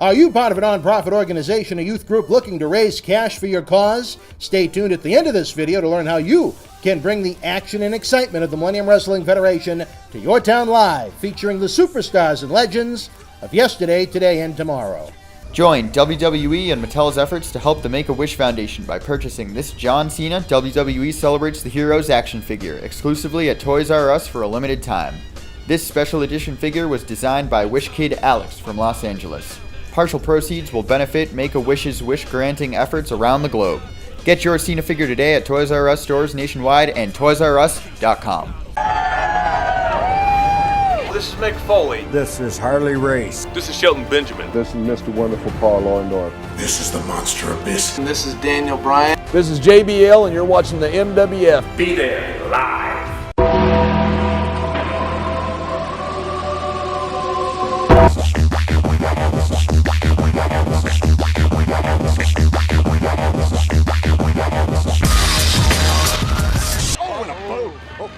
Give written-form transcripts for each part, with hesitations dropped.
Are you part of a nonprofit organization, a youth group looking to raise cash for your cause? Stay tuned at the end of this video to learn how you can bring the action and excitement of the Millennium Wrestling Federation to your town live, featuring the superstars and legends of yesterday, today, and tomorrow. Join WWE and Mattel's efforts to help the Make-A-Wish Foundation by purchasing this John Cena WWE Celebrates the Heroes action figure exclusively at Toys R Us for a limited time. This special edition figure was designed by Wish Kid Alex from Los Angeles. Partial proceeds will benefit Make-A-Wish's wish-granting efforts around the globe. Get your Cena figure today at Toys R Us stores nationwide and toysrus.com. This is Mick Foley. This is Harley Race. This is Shelton Benjamin. This is Mr. Wonderful Paul Orndorff. This is the Monster Abyss. And this is Daniel Bryan. This is JBL, and you're watching the MWF. Be there, live. Oh, and a boom. Oh,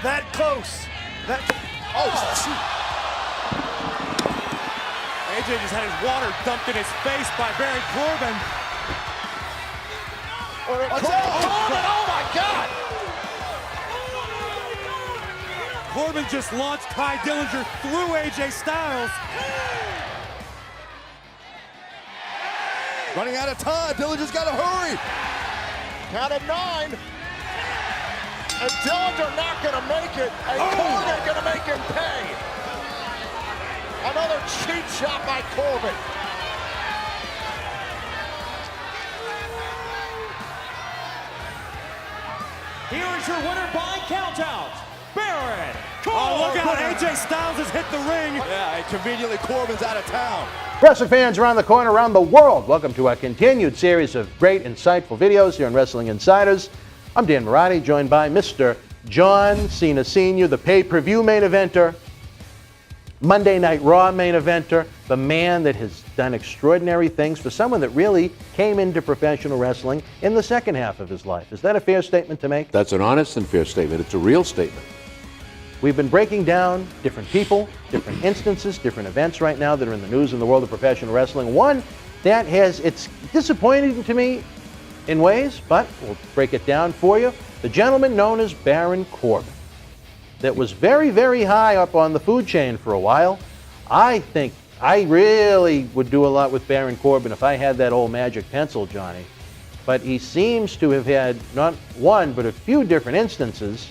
that close. AJ just had his water dumped in his face by Baron Corbin. Corbin, oh my God! Corbin just launched Ty Dillinger through AJ Styles. Running out of time. Dillinger's got to hurry. Count of 9. And Dillinger not going to make it. And Corbin going to make him pay. Another cheap shot by Corbin. Here is your winner by countout, Baron Corbin. Oh, look out, AJ Styles has hit the ring. Yeah, and conveniently Corbin's out of town. Wrestling fans around the corner, around the world, welcome to our continued series of great, insightful videos here on Wrestling Insiders. I'm Dan Maurice, joined by Mr. John Cena Sr., the pay-per-view main eventer, Monday Night Raw main eventer, the man that has done extraordinary things for someone that really came into professional wrestling in the second half of his life. Is that a fair statement to make? That's an honest and fair statement. It's a real statement. We've been breaking down different people, different instances, different events right now that are in the news in the world of professional wrestling. One that it's disappointing to me in ways, but we'll break it down for you. The gentleman known as Baron Corbin, that was very, very high up on the food chain for a while. I think I really would do a lot with Baron Corbin if I had that old magic pencil, Johnny. But he seems to have had not one, but a few different instances.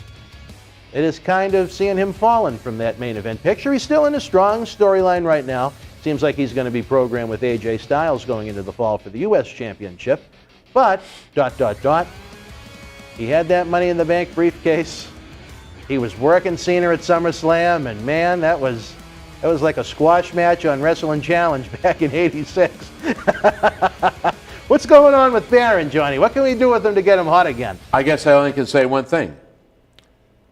It is kind of seeing him fallen from that main event picture. He's still in a strong storyline right now. Seems like he's going to be programmed with AJ Styles going into the fall for the U.S. Championship. But, he had that Money in the Bank briefcase. He was working Cena at SummerSlam, and man, that was like a squash match on Wrestling Challenge back in '86. What's going on with Baron, Johnny? What can we do with him to get him hot again? I guess I only can say one thing.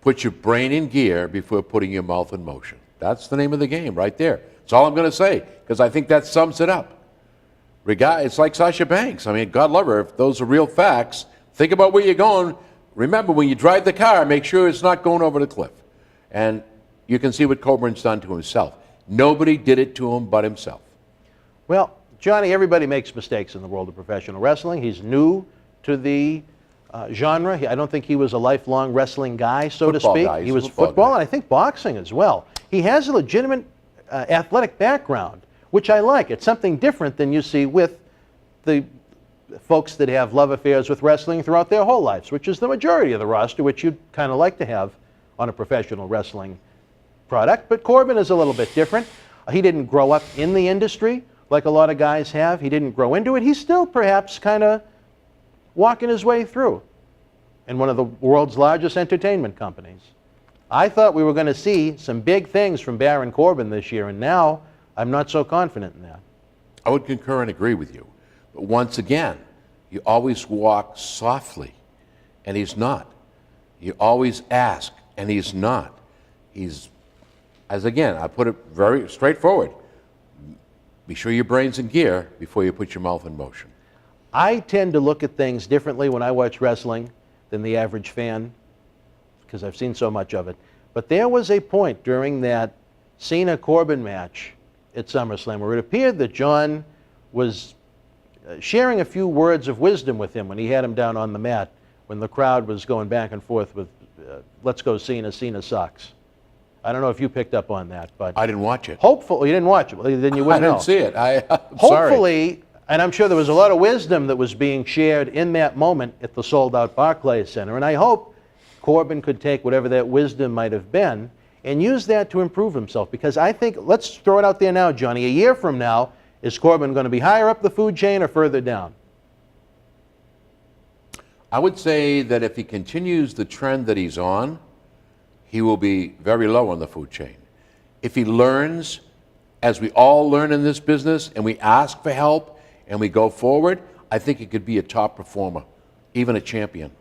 Put your brain in gear before putting your mouth in motion. That's the name of the game right there. That's all I'm going to say, because I think that sums it up. It's like Sasha Banks. I mean, God love her, if those are real facts, think about where you're going. Remember, when you drive the car, make sure it's not going over the cliff. And you can see what Corbin's done to himself. Nobody did it to him but himself. Well, Johnny, everybody makes mistakes in the world of professional wrestling. He's new to the genre. I don't think he was a lifelong wrestling guy, so to speak. He was football, and I think boxing as well. He has a legitimate athletic background, which I like. It's something different than you see with the folks that have love affairs with wrestling throughout their whole lives, which is the majority of the roster, which you'd kind of like to have on a professional wrestling product. But Corbin is a little bit different. He didn't grow up in the industry like a lot of guys have. He didn't grow into it. He's still perhaps kind of walking his way through in one of the world's largest entertainment companies. I thought we were going to see some big things from Baron Corbin this year, and now I'm not so confident in that. I would concur and agree with you. But once again, you always walk softly, and he's not. You always ask, and he's not. He's, as again, I put it very straightforward. Be sure your brain's in gear before you put your mouth in motion. I tend to look at things differently when I watch wrestling than the average fan, because I've seen so much of it. But there was a point during that Cena-Corbin match at SummerSlam where it appeared that John was sharing a few words of wisdom with him when he had him down on the mat, when the crowd was going back and forth with, let's go Cena, Cena sucks. I don't know if you picked up on that, but I didn't watch it. Hopefully, you didn't watch it. Well, then you wouldn't know. I didn't see it. I'm Hopefully, sorry. and I'm sure there was a lot of wisdom that was being shared in that moment at the sold-out Barclays Center, and I hope Corbin could take whatever that wisdom might have been and use that to improve himself, because I think, let's throw it out there now, Johnny, a year from now, is Corbin going to be higher up the food chain or further down? I would say that if he continues the trend that he's on, he will be very low on the food chain. If he learns, as we all learn in this business, and we ask for help, and we go forward, I think he could be a top performer, even a champion.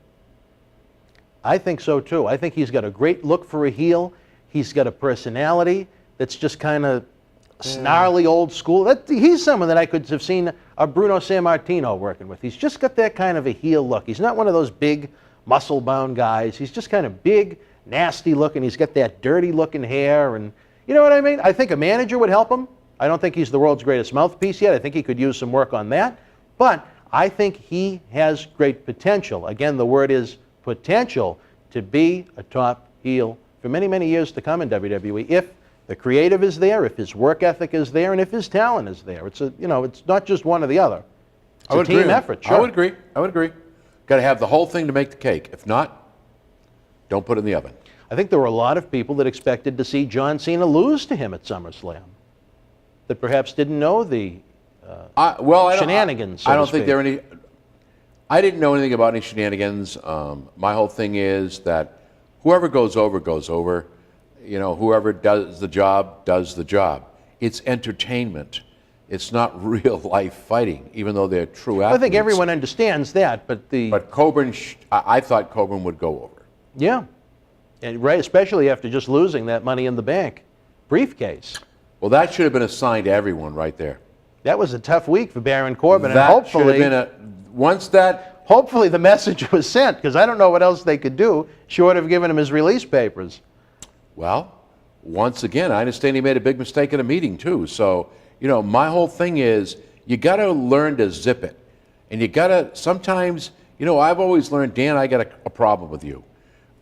I think so, too. I think he's got a great look for a heel. He's got a personality that's just kind of snarly, old school. He's someone that I could have seen a Bruno Sammartino working with. He's just got that kind of a heel look. He's not one of those big, muscle-bound guys. He's just kind of big, nasty looking. He's got that dirty-looking hair, and you know what I mean? I think a manager would help him. I don't think he's the world's greatest mouthpiece yet. I think he could use some work on that. But I think he has great potential. Again, the word is potential to be a top heel for many, many years to come in WWE, if the creative is there, if his work ethic is there, and if his talent is there. It's it's not just one or the other. It's a team effort. Sure. I would agree. I would agree. Got to have the whole thing to make the cake. If not, don't put it in the oven. I think there were a lot of people that expected to see John Cena lose to him at SummerSlam, that perhaps didn't know the shenanigans. I don't think there are any. I didn't know anything about any shenanigans. My whole thing is that whoever goes over, goes over. Whoever does the job, does the job. It's entertainment. It's not real life fighting, even though they're true athletes. I think everyone understands that, but Corbin, I thought Corbin would go over. Yeah, and right, especially after just losing that Money in the Bank briefcase. Well, that should have been a sign to everyone right there. That was a tough week for Baron Corbin, That and hopefully, should have been hopefully the message was sent, because I don't know what else they could do short of giving him his release papers. Well, once again, I understand he made a big mistake in a meeting too. So, my whole thing is you got to learn to zip it. And you got to sometimes, I've always learned, Dan, I got a problem with you.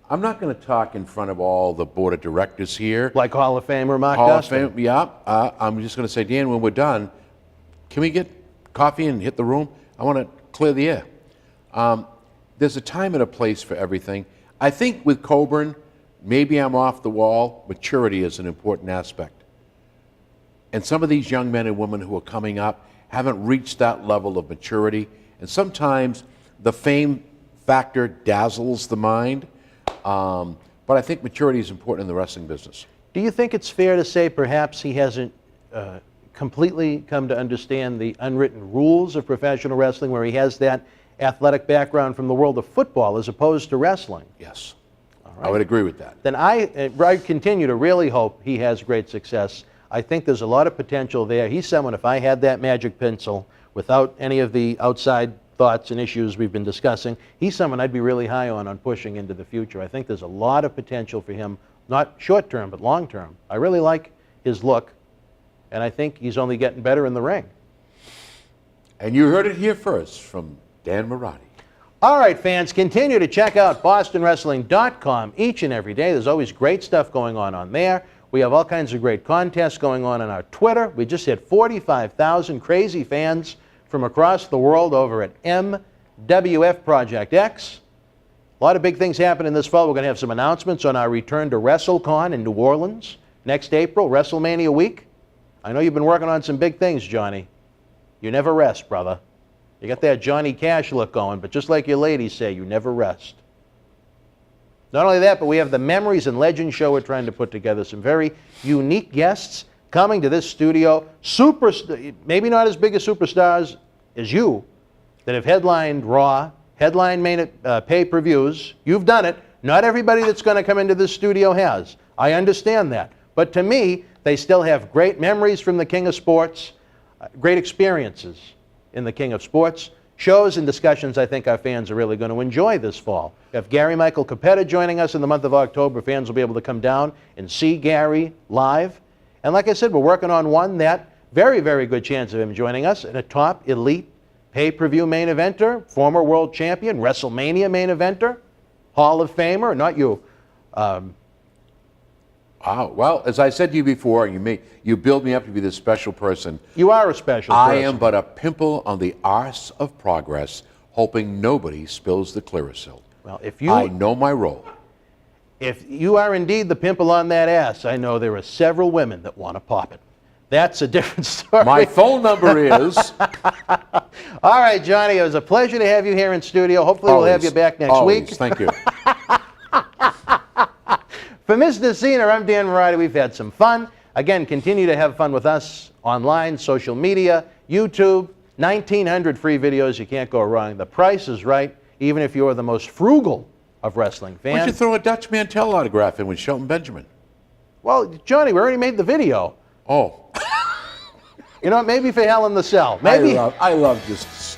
I'm not going to talk in front of all the board of directors here. Like Hall of Famer Mark Hall Dustin. of Fame, yeah. I'm just going to say, Dan, when we're done, can we get coffee and hit the room? I want to clear the air. There's a time and a place for everything. I think with Coburn, maybe I'm off the wall. Maturity is an important aspect. And some of these young men and women who are coming up haven't reached that level of maturity. And sometimes the fame factor dazzles the mind. But I think maturity is important in the wrestling business. Do you think it's fair to say perhaps he hasn't completely come to understand the unwritten rules of professional wrestling, where he has that athletic background from the world of football as opposed to wrestling? Yes. I would agree with that. Then I continue to really hope he has great success. I think there's a lot of potential there. He's someone, if I had that magic pencil, without any of the outside thoughts and issues we've been discussing, he's someone I'd be really high on pushing into the future. I think there's a lot of potential for him, not short term, but long term. I really like his look, and I think he's only getting better in the ring. And you heard it here first from Dan Marotti. All right, fans, continue to check out BostonWrestling.com each and every day. There's always great stuff going on there. We have all kinds of great contests going on our Twitter. We just hit 45,000 crazy fans from across the world over at MWF Project X. A lot of big things happening this fall. We're going to have some announcements on our return to WrestleCon in New Orleans next April, WrestleMania week. I know you've been working on some big things, Johnny. You never rest, brother. You got that Johnny Cash look going, but just like your ladies say, you never rest. Not only that, but we have the Memories and Legends show we're trying to put together. Some very unique guests coming to this studio. Maybe not as big as superstars as you, that have headlined Raw, headlined main pay-per-views. You've done it. Not everybody that's going to come into this studio has. I understand that. But to me, they still have great memories from the King of Sports, great experiences in the King of Sports. Shows and discussions I think our fans are really going to enjoy this fall. We have Gary Michael Cappetta joining us in the month of October. Fans will be able to come down and see Gary live. And like I said, we're working on one that very, very good chance of him joining us in a top elite pay-per-view main eventer, former world champion, WrestleMania main eventer, Hall of Famer, not you. Well, as I said to you before, you build me up to be this special person. You are a special person. I am but a pimple on the arse of progress, hoping nobody spills the Clearasil. Well, if you... I know my role. If you are indeed the pimple on that ass, I know there are several women that want to pop it. That's a different story. My phone number is... All right, Johnny, it was a pleasure to have you here in studio. Hopefully we'll have you back next week. Thank you. For Mr. Cena, I'm Dan Moriarty. We've had some fun. Again, continue to have fun with us online, social media, YouTube, 1,900 free videos. You can't go wrong. The price is right, even if you're the most frugal of wrestling fans. Why don't you throw a Dutch Mantel autograph in with Shelton Benjamin? Well, Johnny, we already made the video. Oh. You know what? Maybe for Hell in the Cell. Maybe. I love just...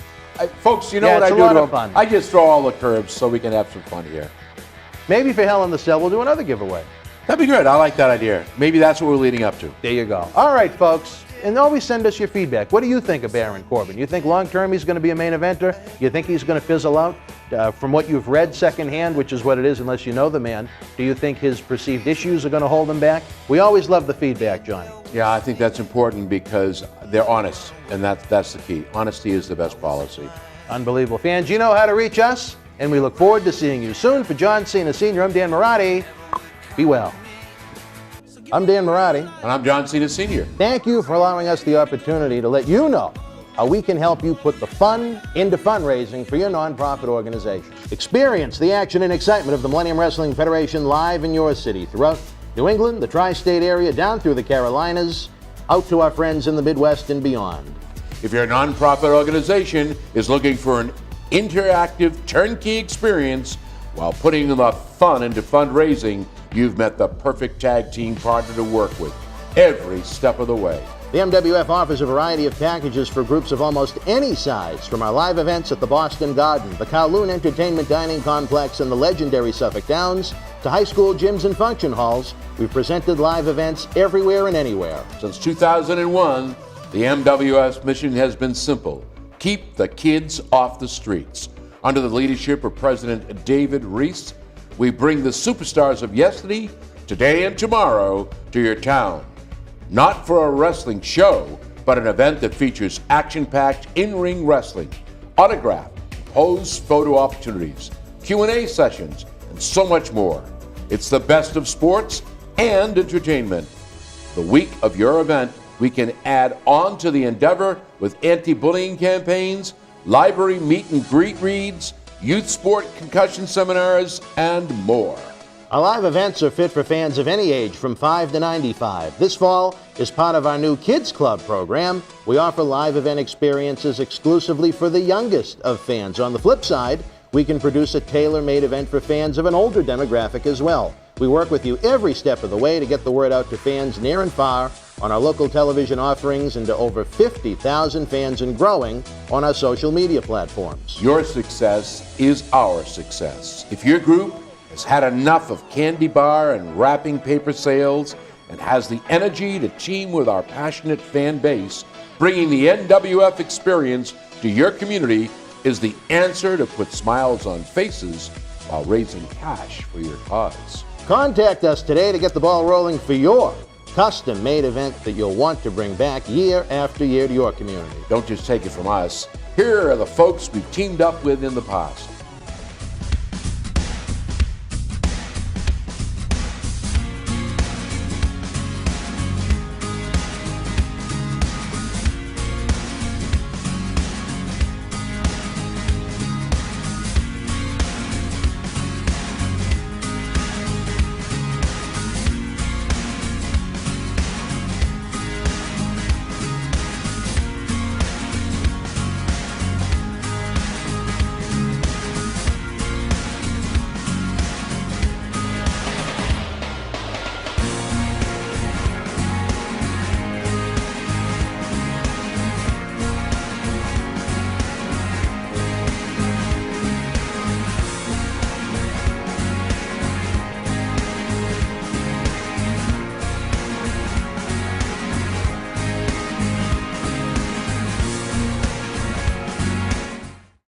folks, you know Yeah, what I it's a do lot to of them? fun. I just throw all the curves so we can have some fun here. Maybe for Hell in the Cell, we'll do another giveaway. That'd be good. I like that idea. Maybe that's what we're leading up to. There you go. All right, folks. And always send us your feedback. What do you think of Baron Corbin? You think long-term he's going to be a main eventer? You think he's going to fizzle out? From what you've read secondhand, which is what it is unless you know the man, do you think his perceived issues are going to hold him back? We always love the feedback, Johnny. Yeah, I think that's important because they're honest, and that's the key. Honesty is the best policy. Unbelievable. Fans, you know how to reach us, and we look forward to seeing you soon. For John Cena Sr., I'm Dan Moriarty. Be well. I'm Dan Moriarty. And I'm John Cena Sr. Thank you for allowing us the opportunity to let you know how we can help you put the fun into fundraising for your nonprofit organization. Experience the action and excitement of the Millennium Wrestling Federation live in your city, throughout New England, the tri-state area, down through the Carolinas, out to our friends in the Midwest and beyond. If your nonprofit organization is looking for an interactive turnkey experience while putting the fun into fundraising, you've met the perfect tag team partner to work with every step of the way. The MWF offers a variety of packages for groups of almost any size, from our live events at the Boston Garden, the Kowloon Entertainment Dining Complex, and the legendary Suffolk Downs, to high school gyms and function halls. We've presented live events everywhere and anywhere. Since 2001, the MWF's mission has been simple: keep the kids off the streets. Under the leadership of President David Reese, we bring the superstars of yesterday, today, and tomorrow to your town. Not for a wrestling show, but an event that features action-packed in-ring wrestling, autograph, pose photo opportunities, Q&A sessions, and so much more. It's the best of sports and entertainment. The week of your event, we can add on to the endeavor with anti-bullying campaigns, library meet and greet reads, youth sport concussion seminars, and more. Our live events are fit for fans of any age from 5 to 95. This fall is part of our new Kids Club program. We offer live event experiences exclusively for the youngest of fans. On the flip side, we can produce a tailor-made event for fans of an older demographic as well. We work with you every step of the way to get the word out to fans near and far on our local television offerings and to over 50,000 fans and growing on our social media platforms. Your success is our success. If your group has had enough of candy bar and wrapping paper sales and has the energy to team with our passionate fan base, bringing the NWF experience to your community is the answer to put smiles on faces while raising cash for your cause. Contact us today to get the ball rolling for your custom-made event that you'll want to bring back year after year to your community. Don't just take it from us. Here are the folks we've teamed up with in the past.